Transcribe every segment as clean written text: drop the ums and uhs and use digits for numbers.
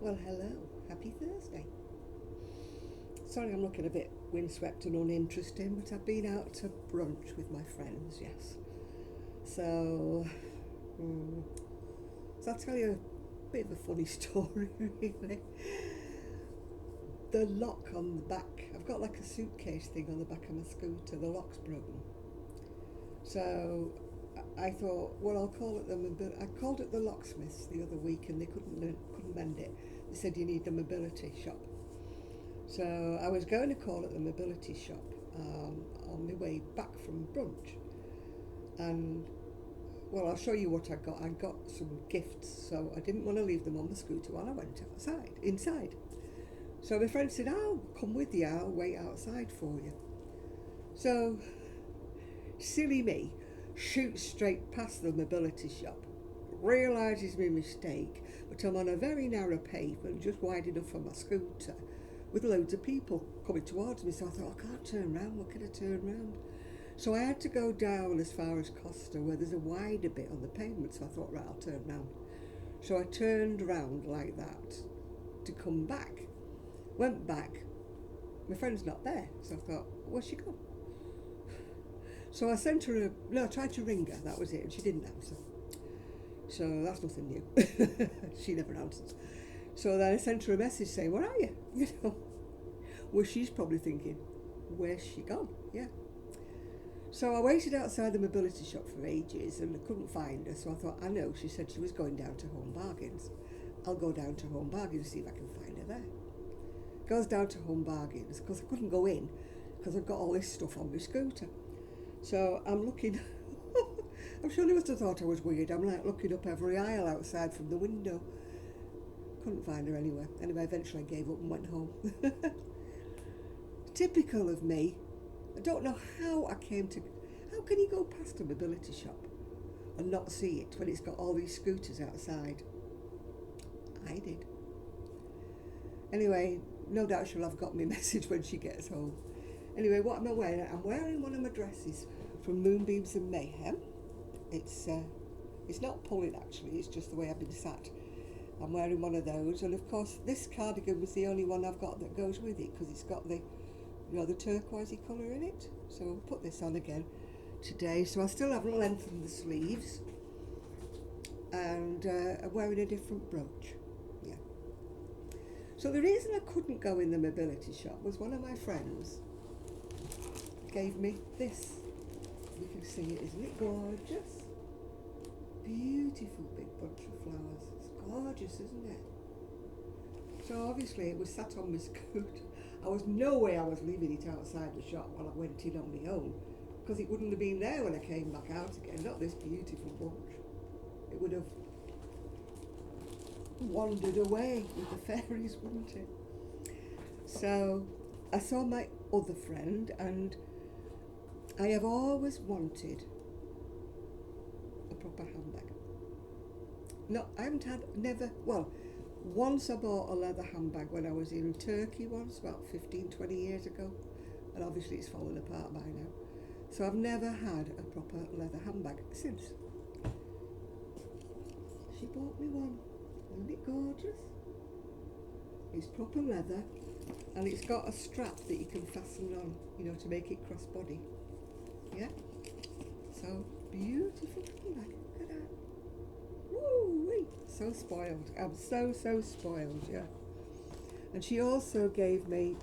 Well, hello. Happy Thursday. Sorry I'm looking a bit windswept and uninteresting, but I've been out to brunch with my friends, yes. So, mm, so I'll tell you a bit of a funny story, really. The lock on the back, I've got like a suitcase thing on the back of my scooter, the lock's broken. So I thought, well, I'll call it them. I called it the locksmiths the other week, and they couldn't mend it. They said you need the mobility shop. So I was going to call it the mobility shop on my way back from brunch, and well, I'll show you what I got. I got some gifts, so I didn't want to leave them on the scooter while I went inside. So my friend said, "I'll come with you. I'll wait outside for you." So silly me shoots straight past the mobility shop, realises my mistake, but I'm on a very narrow pavement, just wide enough for my scooter, with loads of people coming towards me. So I thought, I can't turn round. What can I turn round? So I had to go down as far as Costa, where there's a wider bit on the pavement. So I thought, right, I'll turn round. So I turned round like that to come back. Went back. My friend's not there. So I thought, where's she gone? So I sent her I tried to ring her, that was it, and she didn't answer. So that's nothing new. She never answers. So then I sent her a message saying, where are you? You know, well, she's probably thinking, where's she gone? Yeah. So I waited outside the mobility shop for ages and I couldn't find her. So I thought, I know, she said she was going down to Home Bargains. I'll go down to Home Bargains and see if I can find her there. Goes down to Home Bargains because I couldn't go in because I've got all this stuff on my scooter. So I'm looking. I'm sure they must have thought I was weird. I'm like looking up every aisle outside from the window. Couldn't find her anywhere. Anyway, eventually I gave up and went home. Typical of me. I don't know how I came to. How can you go past a mobility shop and not see it when it's got all these scooters outside? I did. Anyway, no doubt she'll have got me message when she gets home. Anyway, what am I wearing? I'm wearing one of my dresses from Moonbeams and Mayhem. It's not pulling actually, it's just the way I've been sat. I'm wearing one of those, and of course this cardigan was the only one I've got that goes with it because it's got the turquoisey colour in it. So I'll put this on again today. So I still haven't lengthened the sleeves, and I'm wearing a different brooch. Yeah. So the reason I couldn't go in the mobility shop was one of my friends gave me this. You can see it, isn't it gorgeous? Beautiful big bunch of flowers. It's gorgeous, isn't it? So obviously it was sat on my scooter. I was no way I was leaving it outside the shop while I went in on my own, because it wouldn't have been there when I came back out again. Not this beautiful bunch. It would have wandered away with the fairies, wouldn't it? So I saw my other friend, and I have always wanted a proper handbag. No, I haven't had, never, well, once I bought a leather handbag when I was in Turkey once, about 15, 20 years ago, and obviously it's fallen apart by now. So I've never had a proper leather handbag since. She bought me one. Isn't it gorgeous? It's proper leather, and it's got a strap that you can fasten on, to make it crossbody. Yeah? So, beautiful handbag. Look at that. Woo-wee. So spoiled. I'm so spoiled, yeah. And she also gave me,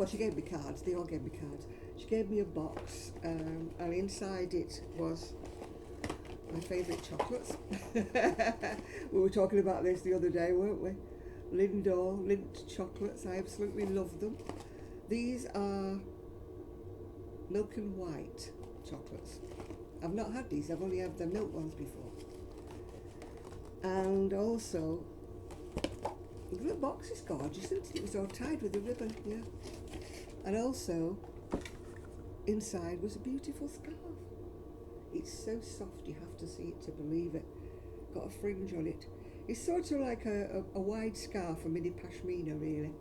she gave me cards. They all gave me cards. She gave me a box, and inside it was my favourite chocolates. We were talking about this the other day, weren't we? Lindor, Lindt chocolates. I absolutely love them. These are milk and white chocolates. I've not had these, I've only had the milk ones before. And also, the box is gorgeous, isn't it? It was all tied with a ribbon, yeah. And also, inside was a beautiful scarf. It's so soft, you have to see it to believe it. Got a fringe on it. It's sort of like a wide scarf, a mini pashmina really,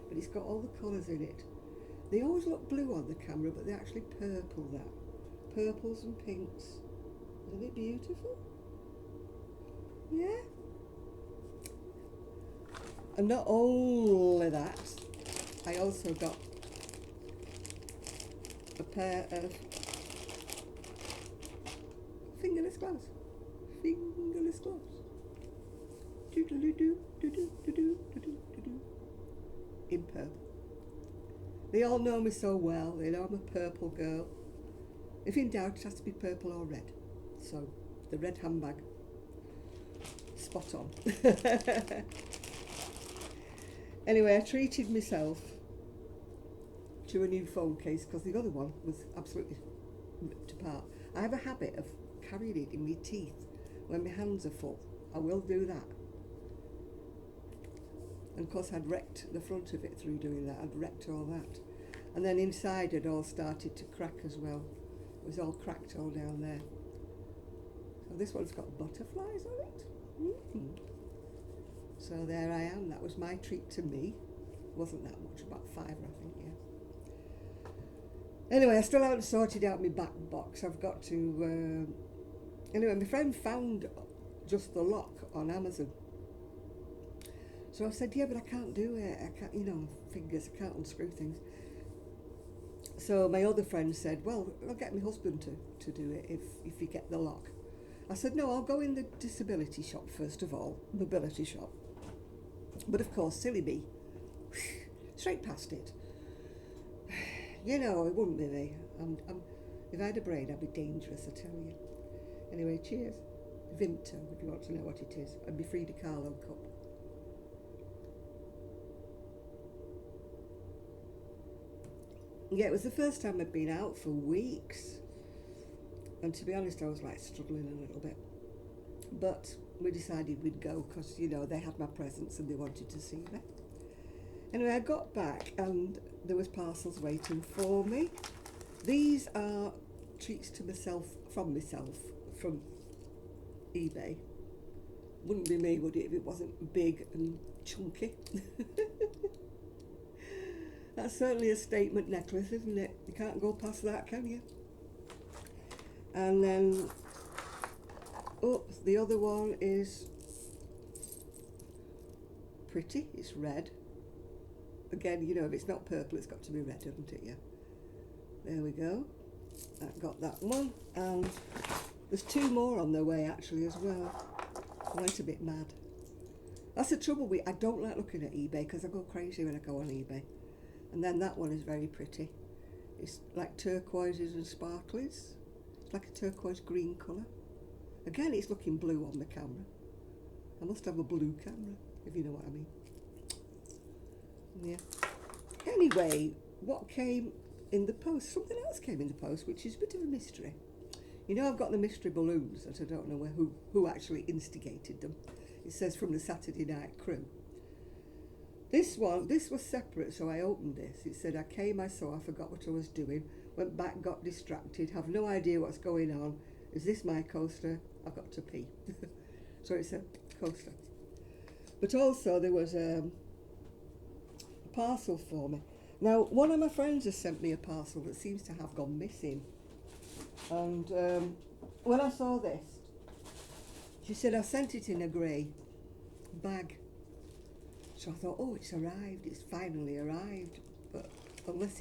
but it's got all the colours in it. They always look blue on the camera, but they're actually purple, purples and pinks. Isn't it beautiful? Yeah. And not only that, I also got a pair of fingerless gloves. Fingerless gloves. In purple. They all know me so well. They know I'm a purple girl. If in doubt, it has to be purple or red. So, the red handbag. Spot on. Anyway, I treated myself to a new phone case because the other one was absolutely ripped apart. I have a habit of carrying it in my teeth when my hands are full. I will do that. And of course I'd wrecked the front of it through doing that. I'd wrecked all that. And then inside it all started to crack as well. It was all cracked all down there. So this one's got butterflies on it. So there I am. That was my treat to me. Wasn't that much, about £5, I think, yeah. Anyway, I still haven't sorted out my back box. I've got to... Anyway, my friend found just the lock on Amazon. So I said, yeah, but I can't do it. I can't, fingers, I can't unscrew things. So my other friend said, well, I'll get my husband to do it if you get the lock. I said, no, I'll go in the disability shop first of all, mobility shop. But of course, silly me, straight past it. It wouldn't be me. If I had a brain, I'd be dangerous, I tell you. Anyway, cheers. Vimto, if you want to know what it is, and my Frida Kahlo cup. Yeah, it was the first time I'd been out for weeks. And to be honest, I was like struggling a little bit. But we decided we'd go because, they had my presents and they wanted to see me. Anyway, I got back and there was parcels waiting for me. These are treats to myself from eBay. Wouldn't be me, would it, if it wasn't big and chunky? That's certainly a statement necklace, isn't it? You can't go past that, can you? And then, the other one is pretty. It's red. Again, if it's not purple, it's got to be red, hasn't it? Yeah. There we go. I got that one. And there's 2 more on their way, actually, as well. I went a bit mad. That's the trouble with I don't like looking at eBay because I go crazy when I go on eBay. And then that one is very pretty. It's like turquoises and sparklies. It's like a turquoise green colour. Again, it's looking blue on the camera. I must have a blue camera, if you know what I mean. Yeah. Anyway, what came in the post? Something else came in the post, which is a bit of a mystery. I've got the mystery balloons that I don't know who actually instigated them. It says from the Saturday Night Crew. This was separate, so I opened this. It said, I came, I saw, I forgot what I was doing, went back, got distracted, have no idea what's going on. Is this my coaster? I've got to pee. So it's a coaster. But also there was a parcel for me. Now, one of my friends has sent me a parcel that seems to have gone missing. And when I saw this, she said, I sent it in a grey bag. So I thought, oh, it's arrived, it's finally arrived. But unless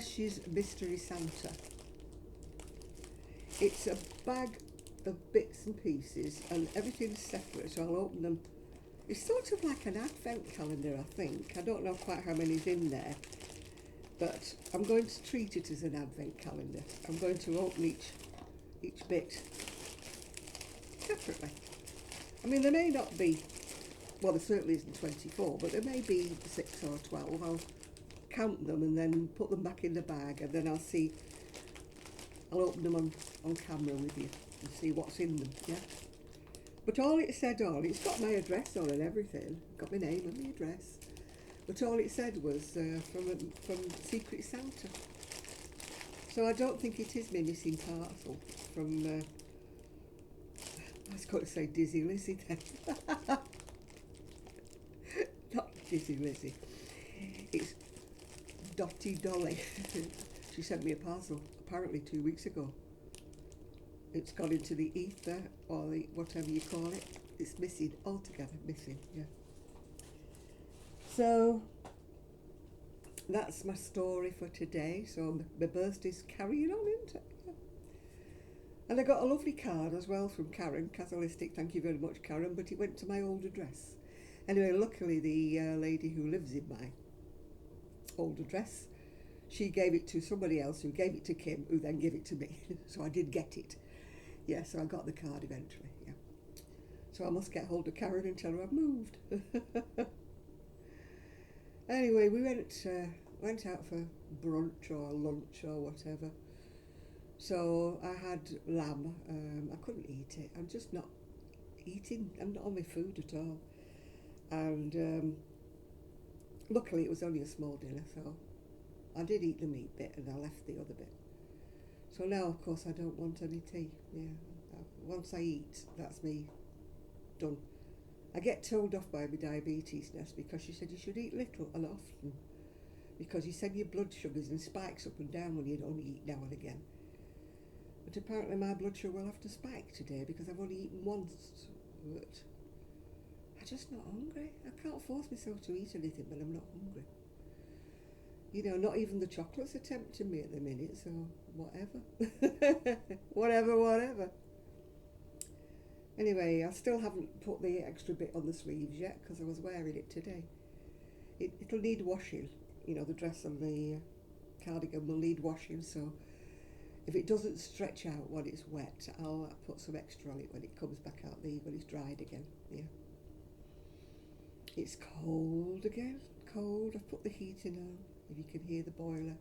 she's Mystery Santa. It's a bag of bits and pieces and everything's separate, so I'll open them. It's sort of like an advent calendar, I think. I don't know quite how many's in there, but I'm going to treat it as an advent calendar. I'm going to open each bit separately. I mean, there may not be, well, there certainly isn't 24, but there may be 6 or 12. I'll count them and then put them back in the bag, and then I'll open them on camera with you and see what's in them, yeah? But all it said on, it's got my address on and everything, got my name and my address, but all it said was from Secret Santa. So I don't think it is my missing parcel from, I was going to say Dizzy Lizzie then. Not Dizzy Lizzie. It's Dotty Dolly. She sent me a parcel apparently 2 weeks ago. It's gone into the ether or the whatever you call it. It's missing altogether, missing. Yeah. So that's my story for today. So my birthday's carrying on, isn't it? And I got a lovely card as well from Karen, Catholic. Thank you very much, Karen. But it went to my old address. Anyway, luckily the lady who lives in my old address, she gave it to somebody else who gave it to Kim, who then gave it to me. So I did get it. Yeah, so I got the card eventually. Yeah. So I must get hold of Karen and tell her I've moved. Anyway, we went out for brunch or lunch or whatever. So I had lamb. I couldn't eat it. I'm just not eating. I'm not on my food at all. And luckily it was only a small dinner, so I did eat the meat bit and I left the other bit. So now, of course, I don't want any tea. Yeah, once I eat, that's me done. I get told off by my diabetes nurse because she said you should eat little and often because you send your blood sugars in spikes up and down when you only eat now and again. But apparently my blood sugar will have to spike today because I've only eaten once. But I'm just not hungry. I can't force myself to eat anything when I'm not hungry. You know, not even the chocolates are tempting me at the minute, so whatever. whatever. Anyway, I still haven't put the extra bit on the sleeves yet because I was wearing it today. It'll need washing. You know, the dress and the cardigan will need washing, so if it doesn't stretch out when it's wet, I'll put some extra on it when it comes back out, when it's dried again. Yeah. It's cold again. Cold. I've put the heating on. If you can hear the boiler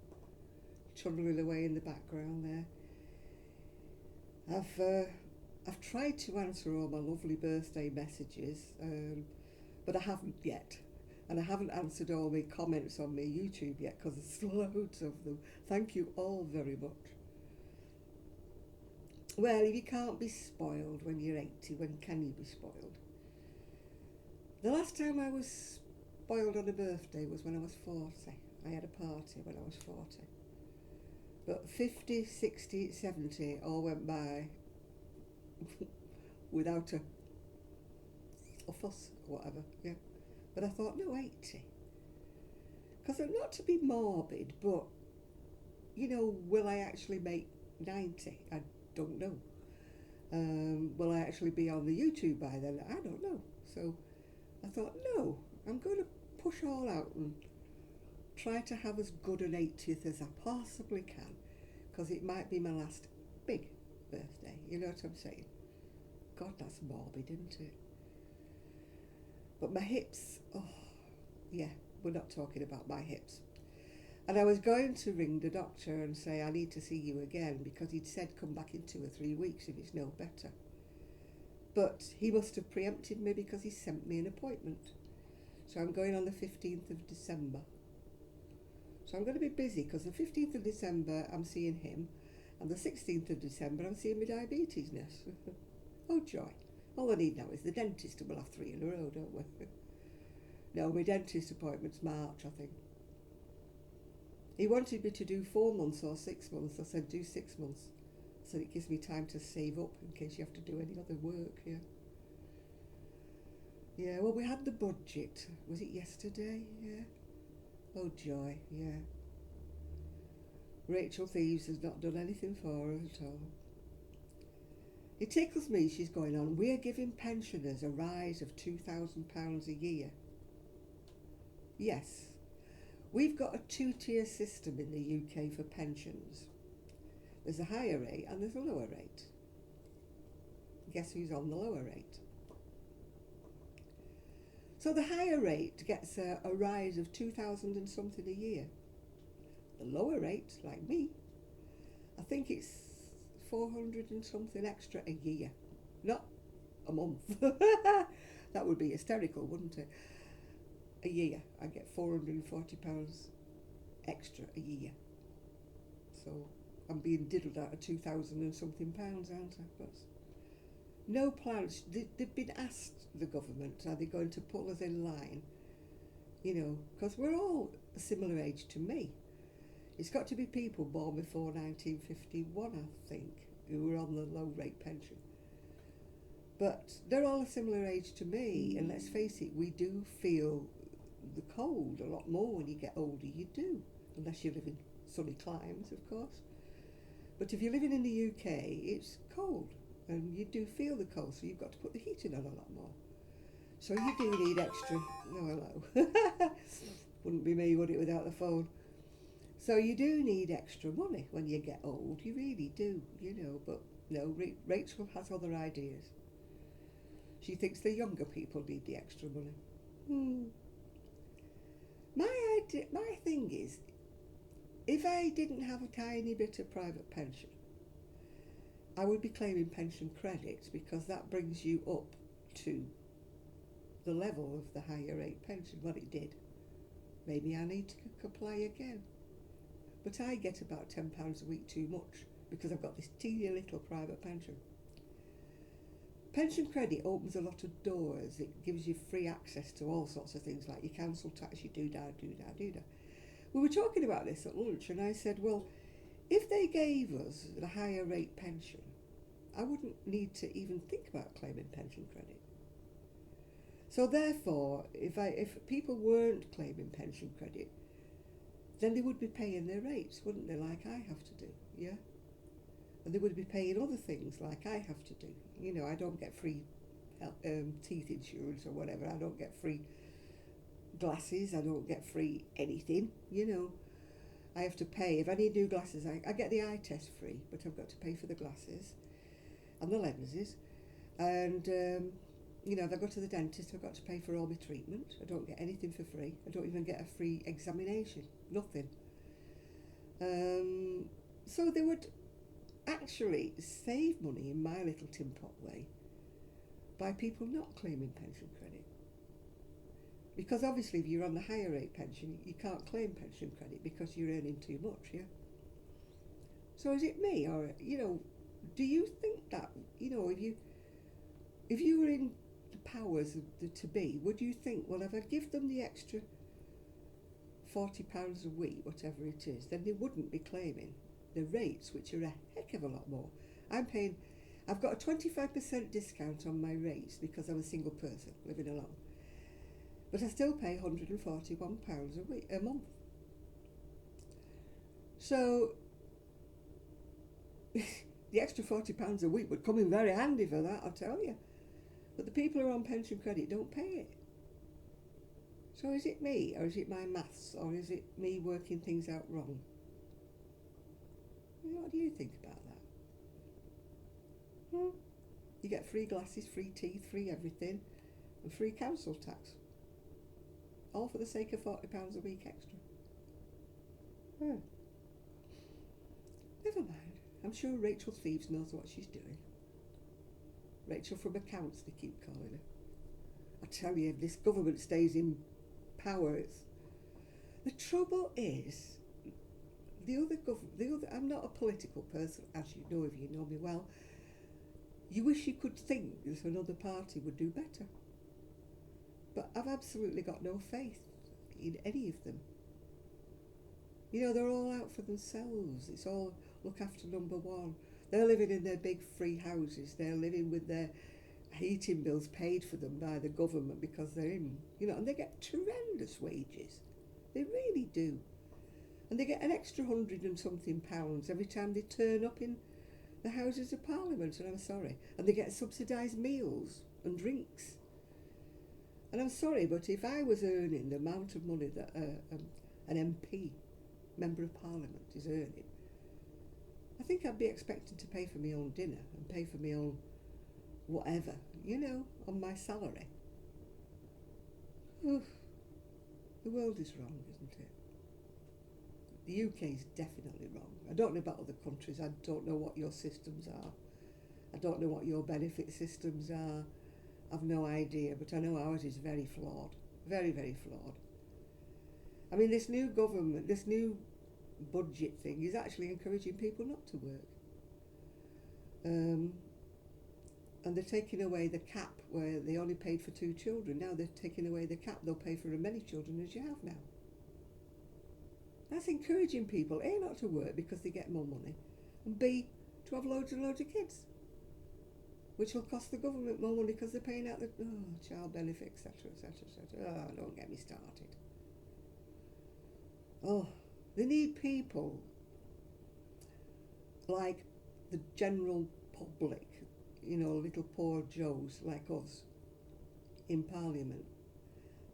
trundling away in the background there. I've tried to answer all my lovely birthday messages, but I haven't yet. And I haven't answered all my comments on my YouTube yet because there's loads of them. Thank you all very much. Well, if you can't be spoiled when you're 80, when can you be spoiled? The last time I was spoiled on a birthday was when I was 40. I had a party when I was 40. But 50, 60, 70 all went by without a fuss or whatever, yeah. But I thought, no, 80. Because not to be morbid, but, you know, will I actually make 90? I don't know. Will I actually be on the YouTube by then? I don't know. So I thought, no, I'm going to push all out and try to have as good an 80th as I possibly can, because it might be my last big birthday. You know what I'm saying? God, that's morbid, isn't it? But my hips, oh, yeah, we're not talking about my hips. And I was going to ring the doctor and say, I need to see you again, because he'd said come back in 2 or 3 weeks if it's no better. But he must have preempted me because he sent me an appointment. So I'm going on the 15th of December. So I'm going to be busy because the 15th of December I'm seeing him, and the 16th of December I'm seeing my diabetes nurse. Oh joy. All I need now is the dentist, and we'll have 3 in a row, don't we? No, my dentist appointment's March, I think. He wanted me to do 4 months or 6 months. I said do 6 months. So it gives me time to save up in case you have to do any other work, yeah. Yeah, well, we had the budget. Was it yesterday? Yeah. Oh joy, yeah. Rachel Thieves has not done anything for her at all. It tickles me she's going on, we're giving pensioners a rise of £2,000 a year. Yes, we've got a 2-tier system in the UK for pensions. There's a higher rate and there's a lower rate. Guess who's on the lower rate? So the higher rate gets a rise of 2,000 and something a year. The lower rate, like me, I think it's 400 and something extra a year, not a month. That would be hysterical, wouldn't it? A year, I get £440 extra a year. So I'm being diddled out of 2,000 and something pounds, aren't I? But no plans. They've been asked, the government, are they going to pull us in line? You know, because we're all a similar age to me. It's got to be people born before 1951, I think, who were on the low rate pension. But they're all a similar age to me, and let's face it, we do feel the cold a lot more when you get older. You do, unless you live in sunny climes, of course. But if you're living in the UK, it's cold, and you do feel the cold, so you've got to put the heating on a lot more. So you do need extra. Oh, hello. Wouldn't be me, would it, without the phone? So you do need extra money when you get old. You really do, you know. But no, Rachel has other ideas. She thinks the younger people need the extra money. My thing is, if I didn't have a tiny bit of private pension, I would be claiming pension credits because that brings you up to the level of the higher rate pension. Well, it did. Maybe I need to apply again. But I get about £10 a week too much because I've got this teeny little private pension. Pension credit opens a lot of doors. It gives you free access to all sorts of things like your council tax, your do-da. We were talking about this at lunch, and I said, well, if they gave us the higher rate pension, I wouldn't need to even think about claiming pension credit. So therefore, if people weren't claiming pension credit, then they would be paying their rates, wouldn't they, like I have to do, yeah? And they would be paying other things like I have to do. You know, I don't get free teeth insurance or whatever. I don't get free glasses. I don't get free anything, you know. I have to pay. If I need new glasses, I get the eye test free, but I've got to pay for the glasses and the lenses. And, you know, if I go to the dentist, I've got to pay for all my treatment. I don't get anything for free. I don't even get a free examination. Nothing. So they would actually save money in my little tin pot way by people not claiming pension credit. Because obviously if you're on the higher rate pension, you can't claim pension credit because you're earning too much, yeah? So is it me, or, you know, do you think that, you know, if you were in the powers of the to be, would you think, well, if I give them the extra £40 a week, whatever it is, then they wouldn't be claiming the rates, which are a heck of a lot more. I've got a 25% discount on my rates because I'm a single person living alone. But I still pay £141 a month. So the extra £40 a week would come in very handy for that, I'll tell you. But the people who are on pension credit don't pay it. So is it me, or is it my maths, or is it me working things out wrong? What do you think about that? You get free glasses, free teeth, free everything, and free council tax. All for the sake of £40 a week extra. Never mind. I'm sure Rachel Thieves knows what she's doing. Rachel from accounts, they keep calling her. I tell you, if this government stays in power, the trouble is, I'm not a political person, as you know if you know me well. You wish you could think that another party would do better. But I've absolutely got no faith in any of them. You know, they're all out for themselves. It's all look after number one. They're living in their big free houses. They're living with their heating bills paid for them by the government because they're in, you know, and they get tremendous wages. They really do. And they get an extra £100 and something every time they turn up in the Houses of Parliament, and I'm sorry. And they get subsidised meals and drinks. And I'm sorry, but if I was earning the amount of money that an MP, Member of Parliament, is earning, I think I'd be expected to pay for my own dinner and pay for my own whatever, you know, on my salary. Oof. The world is wrong, isn't it? The UK is definitely wrong. I don't know about other countries. I don't know what your systems are. I don't know what your benefit systems are. I've no idea, but I know ours is very flawed. Very, very flawed. I mean, this new government, this new budget thing is actually encouraging people not to work. And they're taking away the cap where they only paid for 2 children. Now they're taking away the cap. They'll pay for as many children as you have now. That's encouraging people, A, not to work because they get more money, and B, to have loads and loads of kids. which will cost the government more money because they're paying out the child benefit, etc., etc., etc. Oh, don't get me started. Oh, they need people like the general public, you know, little poor Joes like us in Parliament.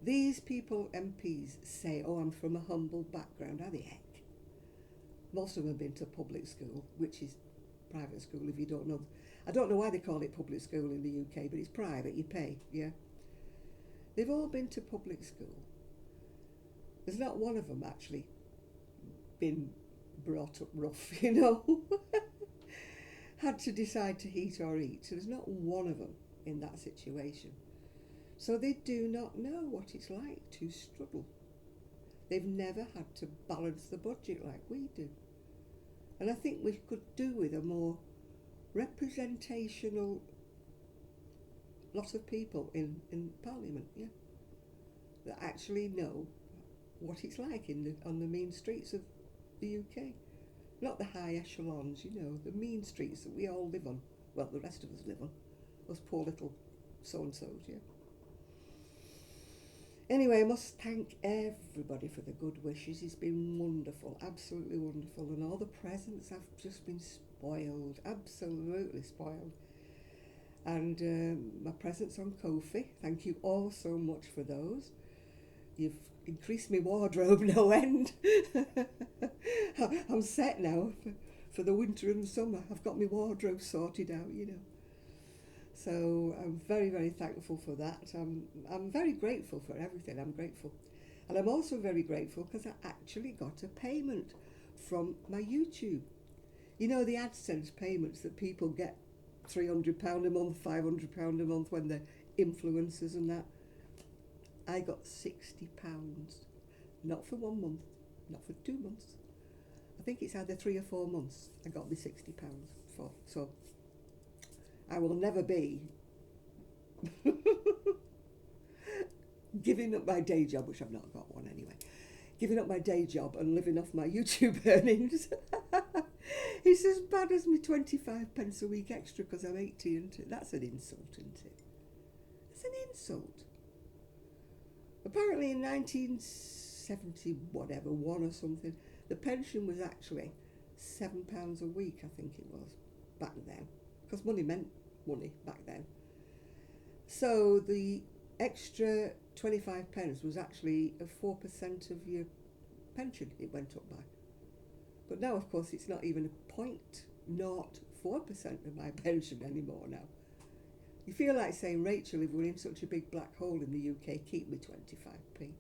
These people, MPs, say, oh, I'm from a humble background. How the heck? Most of them have been to public school, which is private school if you don't know. I don't know why they call it public school in the UK, but it's private, you pay, yeah? They've all been to public school. There's not one of them actually been brought up rough, you know? Had to decide to heat or eat. So there's not one of them in that situation. So they do not know what it's like to struggle. They've never had to balance the budget like we do. And I think we could do with a more representational lot of people in Parliament, yeah, that actually know what it's like on the mean streets of the UK. Not the high echelons, you know, the mean streets that we all live on. Well, the rest of us live on. Those poor little so-and-sos, yeah. Anyway, I must thank everybody for the good wishes. It's been wonderful, absolutely wonderful. And all the presents, I've just been spoiled, absolutely spoiled. And my presents on Ko-fi, thank you all so much for those. You've increased my wardrobe no end. I'm set now for the winter and the summer. I've got my wardrobe sorted out, you know. So I'm very, very thankful for that. I'm very grateful for everything. I'm grateful. And I'm also very grateful because I actually got a payment from my YouTube. You know, the AdSense payments that people get, £300 a month, £500 a month when they're influencers and that. I got £60. Not for 1 month, not for 2 months. I think it's either 3 or 4 months I got me £60 for. So I will never be giving up my day job, which I've not got one anyway, giving up my day job and living off my YouTube earnings. It's as bad as me 25 pence a week extra because I'm 80, isn't it? That's an insult, isn't it? It's an insult. Apparently in 1970 whatever, one or something, the pension was actually £7 a week, I think it was, back then. Because money meant money back then. So the extra 25 pence was actually 4% of your pension it went up by. But now, of course, it's not even a 0.04% of my pension anymore now. You feel like saying, Rachel, if we're in such a big black hole in the UK, keep me 25p.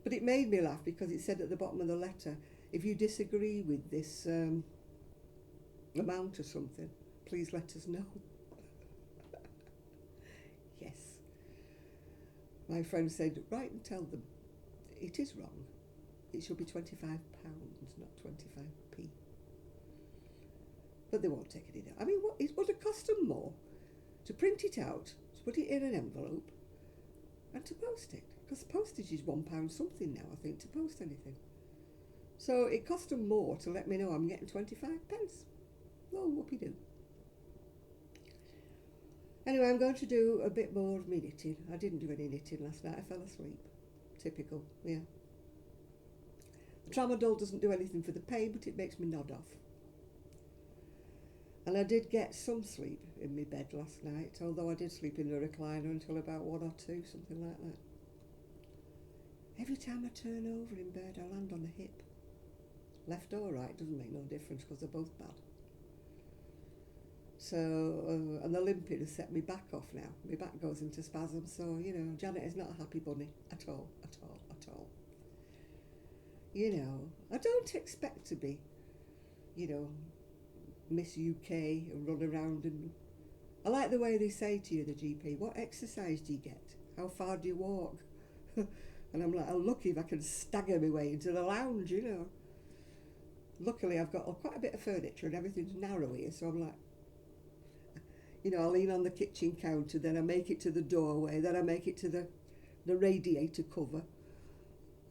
But it made me laugh because it said at the bottom of the letter, if you disagree with this amount or something, please let us know. Yes. My friend said, write and tell them it is wrong. It should be £25, not 25p. But they won't take it out. I mean, it would have cost them more to print it out, to put it in an envelope, and to post it. Because postage is £1 something now, I think, to post anything. So it cost them more to let me know I'm getting 25 pence. Oh, whoopee-doo. Anyway, I'm going to do a bit more of me knitting. I didn't do any knitting last night. I fell asleep. Typical, yeah. The tramadol doesn't do anything for the pain, but it makes me nod off. And I did get some sleep in my bed last night, although I did sleep in the recliner until about 1 or 2, something like that. Every time I turn over in bed, I land on the hip. Left or right doesn't make no difference because they're both bad. So, and the limping has set me back off now. My back goes into spasm, so, you know, Janet is not a happy bunny at all, at all, at all. You know, I don't expect to be, you know, Miss UK and run around and... I like the way they say to you, the GP, what exercise do you get? How far do you walk? And I'm like, I'm lucky if I can stagger my way into the lounge, you know. Luckily, I've got quite a bit of furniture and everything's narrow here, so I'm like, you know, I lean on the kitchen counter, then I make it to the doorway, then I make it to the radiator cover.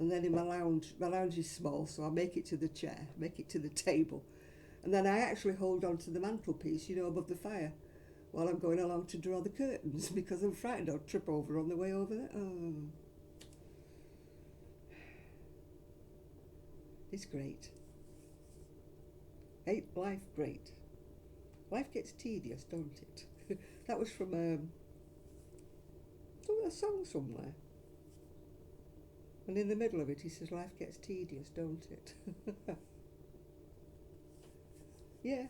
And then in my lounge is small, so I make it to the chair, make it to the table. And then I actually hold on to the mantelpiece, you know, above the fire, while I'm going along to draw the curtains because I'm frightened I'll trip over on the way over there. Oh, it's great. Ain't life great? Life gets tedious, don't it? That was from a song somewhere. And in the middle of it, he says, life gets tedious, don't it? Yeah.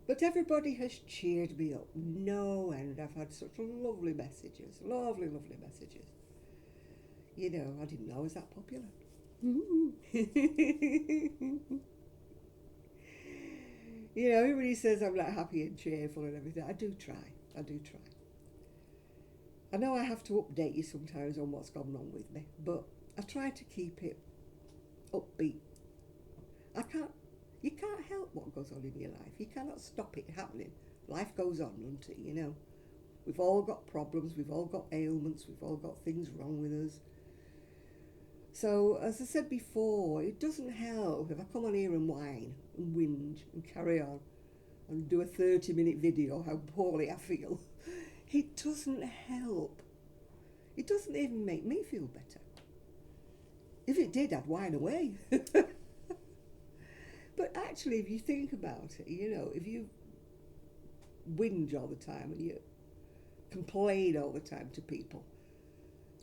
But everybody has cheered me up. No end. I've had such lovely messages. Lovely, lovely messages. You know, I didn't know I was that popular. You know, everybody says I'm like happy and cheerful and everything. I do try. I know I have to update you sometimes on what's gone wrong with me, but I try to keep it upbeat. You can't help what goes on in your life. You cannot stop it happening. Life goes on, doesn't it, you know? We've all got problems, we've all got ailments, we've all got things wrong with us. So, as I said before, it doesn't help if I come on here and whine and whinge and carry on and do a 30-minute video how poorly I feel. It doesn't help. It doesn't even make me feel better. If it did, I'd whine away. But actually, if you think about it, you know, if you whinge all the time and you complain all the time to people,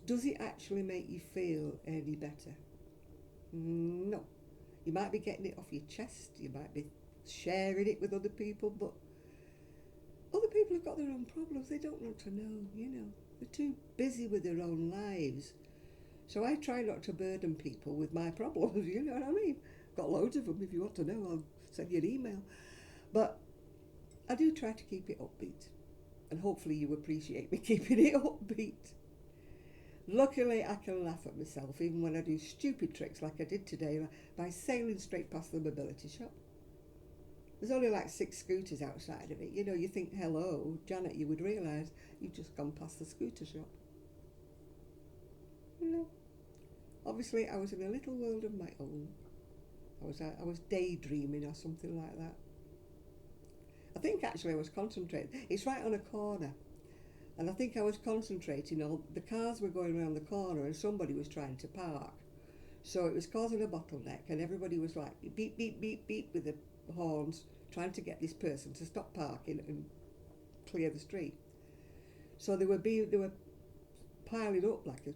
does it actually make you feel any better? No. You might be getting it off your chest, you might be sharing it with other people, but other people have got their own problems. They don't want to know, you know. They're too busy with their own lives. So I try not to burden people with my problems, you know what I mean? Got loads of them. If you want to know, I'll send you an email. But I do try to keep it upbeat. And hopefully you appreciate me keeping it upbeat. Luckily, I can laugh at myself even when I do stupid tricks like I did today by sailing straight past the mobility shop. There's only like 6 scooters outside of it. You know, you think, hello, Janet, you would realise you've just gone past the scooter shop. No. Obviously, I was in a little world of my own. I was daydreaming or something like that. I think actually I was concentrating. It's right on a corner. And I think I was concentrating on the cars were going around the corner and somebody was trying to park. So it was causing a bottleneck and everybody was like beep, beep, beep, beep with the horns trying to get this person to stop parking and clear the street. So they were piling up like a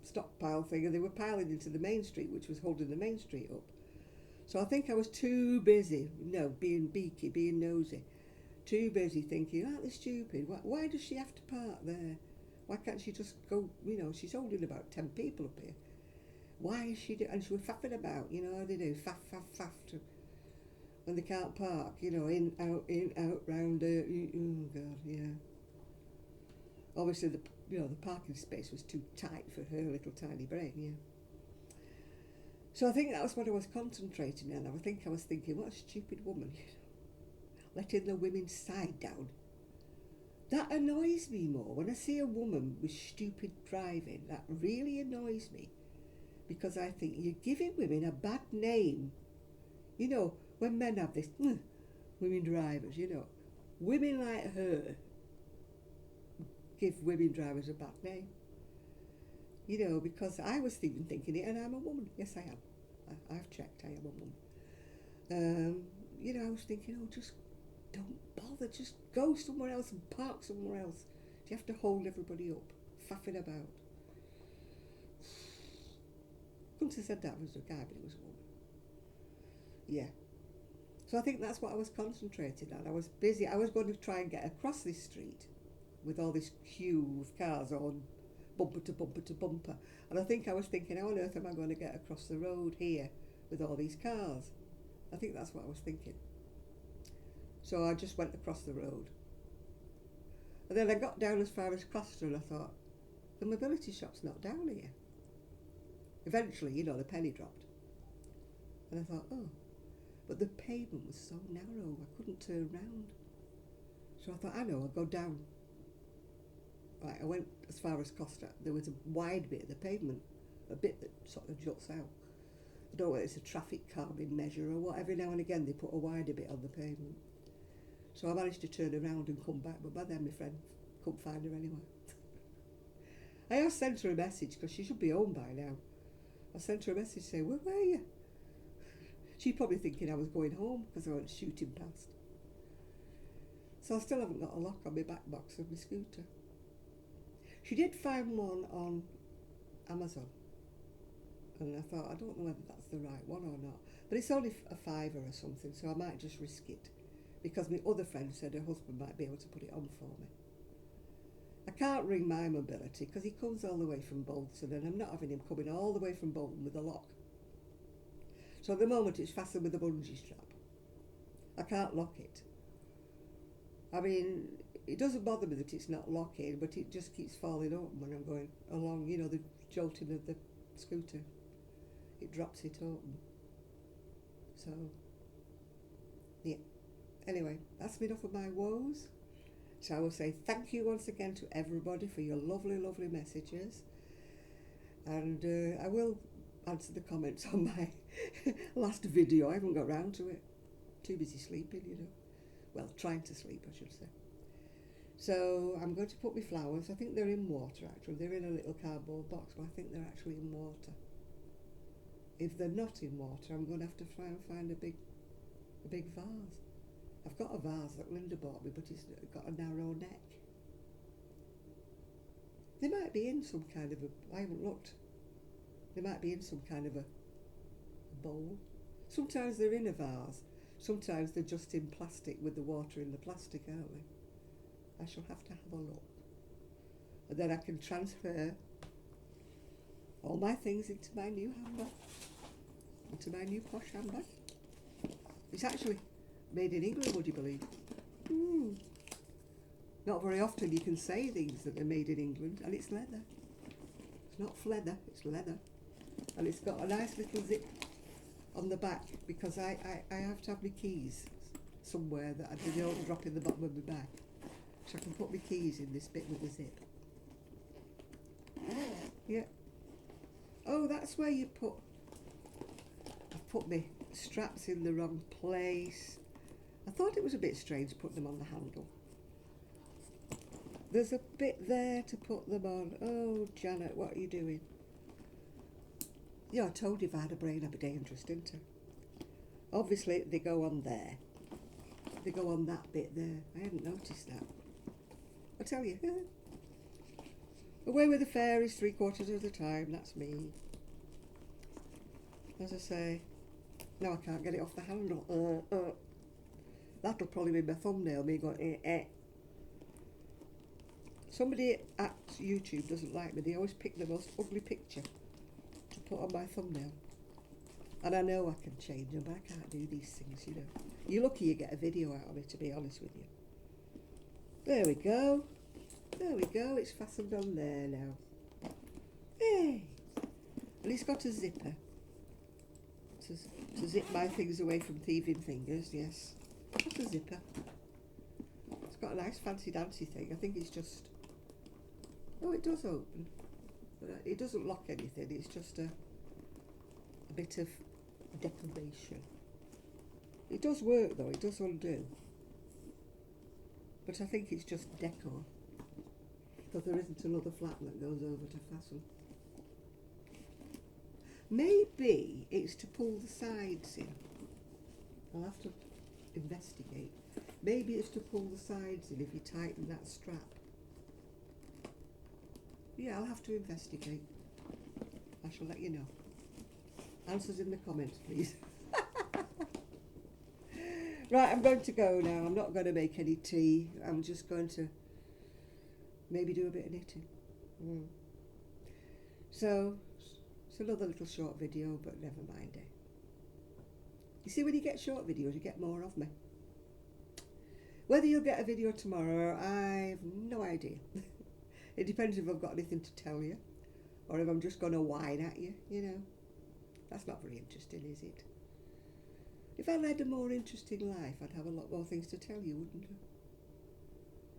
stockpile thing and they were piling into the main street, which was holding the main street up. So I think I was too busy, being beaky, being nosy, too busy thinking, aren't they stupid? Why does she have to park there? Why can't she just go, you know, she's holding about 10 people up here. Why is she and she was faffing about, you know how they do, faff, when they can't park, you know, in, out, round, oh God, yeah. Obviously, the parking space was too tight for her little tiny brain, yeah. So I think that was what I was concentrating on. I think I was thinking, what a stupid woman, you know, letting the women's side down. That annoys me more. When I see a woman with stupid driving, that really annoys me. Because I think you're giving women a bad name. You know, when men have this, women drivers, you know, women like her give women drivers a bad name. You know, because I was even thinking it, and I'm a woman. Yes, I am. I've checked, I am a woman. You know, I was thinking, just don't bother, just go somewhere else and park somewhere else. Do you have to hold everybody up, faffing about? Couldn't have said that it was a guy, but it was a woman. Yeah. So I think that's what I was concentrating on. I was busy. I was going to try and get across this street with all this queue of cars on bumper to bumper to bumper. And I think I was thinking, how on earth am I going to get across the road here with all these cars? I think that's what I was thinking. So I just went across the road. And then I got down as far as Costa and I thought, the mobility shop's not down here. Eventually, you know, the penny dropped. And I thought, but the pavement was so narrow, I couldn't turn round. So I thought, I know, I'll go down. Right, I went as far as Costa. There was a wide bit of the pavement, a bit that sort of juts out. I don't know whether it's a traffic calming measure or what. Every now and again they put a wider bit on the pavement. So I managed to turn around and come back, but by then my friend couldn't find her anywhere. I have sent her a message because she should be home by now. I sent her a message saying, where were you? She's probably thinking I was going home because I went shooting past. So I still haven't got a lock on my back box of my scooter. She did find one on Amazon. And I thought, I don't know whether that's the right one or not. But it's only a £5 or something, so I might just risk it. Because my other friend said her husband might be able to put it on for me. I can't ring my mobility because he comes all the way from Bolton and I'm not having him coming all the way from Bolton with a lock. So at the moment it's fastened with a bungee strap. I can't lock it. I mean, it doesn't bother me that it's not locking, but it just keeps falling open when I'm going along, you know, the jolting of the scooter. It drops it open. So, yeah. Anyway, that's enough of my woes. So I will say thank you once again to everybody for your lovely, lovely messages. And I will answer the comments on my last video. I haven't got round to it. Too busy sleeping, you know. Well, trying to sleep, I should say. So I'm going to put my flowers. I think they're in water, actually. They're in a little cardboard box, but I think they're actually in water. If they're not in water, I'm going to have to try and find a big vase. I've got a vase that Linda bought me, but it's got a narrow neck. They might be in some kind of I haven't looked. They might be in some kind of a bowl. Sometimes they're in a vase. Sometimes they're just in plastic with the water in the plastic, aren't they? I shall have to have a look. And then I can transfer all my things into my new handbag. Into my new posh handbag. It's actually made in England, would you believe? Not very often you can say things that are made in England, and it's leather. It's not leather, it's leather. And it's got a nice little zip on the back because I have to have my keys somewhere that I don't drop in the bottom of my bag. So I can put my keys in this bit with the zip. Yeah. Oh, that's where you put... I've put my straps in the wrong place. I thought it was a bit strange putting them on the handle. There's a bit there to put them on. Oh, Janet, what are you doing? Yeah, I told you if I had a brain I'd be dangerous, didn't I? Obviously, they go on there. They go on that bit there. I hadn't noticed that. I tell you. Away with the fairies 3/4 of the time, that's me. As I say, no, I can't get it off the handle. That'll probably be my thumbnail, me going, Somebody at YouTube doesn't like me. They always pick the most ugly picture to put on my thumbnail. And I know I can change them, but I can't do these things, you know. You're lucky you get a video out of it, to be honest with you. There we go. There we go. It's fastened on there now. Hey! And it's got a zipper to zip my things away from thieving fingers, yes. Got a zipper. It's got a nice fancy dancy thing. I think it's just... Oh, it does open. But it doesn't lock anything. It's just a bit of decoration. It does work though. It does undo. But I think it's just decor. Because there isn't another flap that goes over to fasten. Maybe it's to pull the sides in. I'll have to investigate. Maybe it's to pull the sides in if you tighten that strap. Yeah, I'll have to investigate. I shall let you know. Answers in the comments, please. Right, I'm going to go now. I'm not going to make any tea. I'm just going to maybe do a bit of knitting. So, it's another little short video, but never mind it. You see, when you get short videos, you get more of me. Whether you'll get a video tomorrow, I've no idea. It depends if I've got anything to tell you, or if I'm just going to whine at you, you know. That's not very interesting, is it? If I led a more interesting life, I'd have a lot more things to tell you, wouldn't I?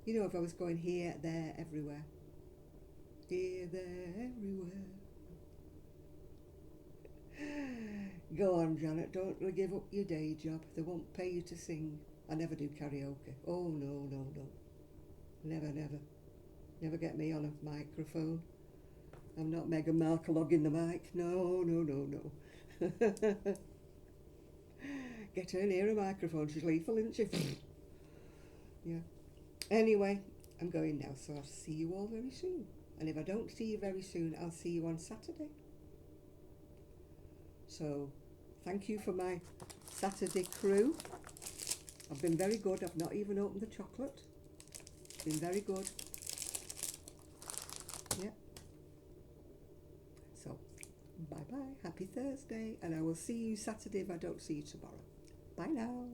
You know, if I was going here, there, everywhere. Here, there, everywhere. Go on, Janet, don't give up your day job. They won't pay you to sing. I never do karaoke. Oh, no, no, no. Never, never. Never get me on a microphone. I'm not Meghan Markle logging the mic. No, no, no, no. Get her near a microphone. She's lethal, isn't she? Yeah. Anyway, I'm going now, so I'll see you all very soon. And if I don't see you very soon, I'll see you on Saturday. So, thank you for my Saturday crew. I've been very good. I've not even opened the chocolate. Been very good. Yeah. So, bye-bye. Happy Thursday. And I will see you Saturday if I don't see you tomorrow. Bye now.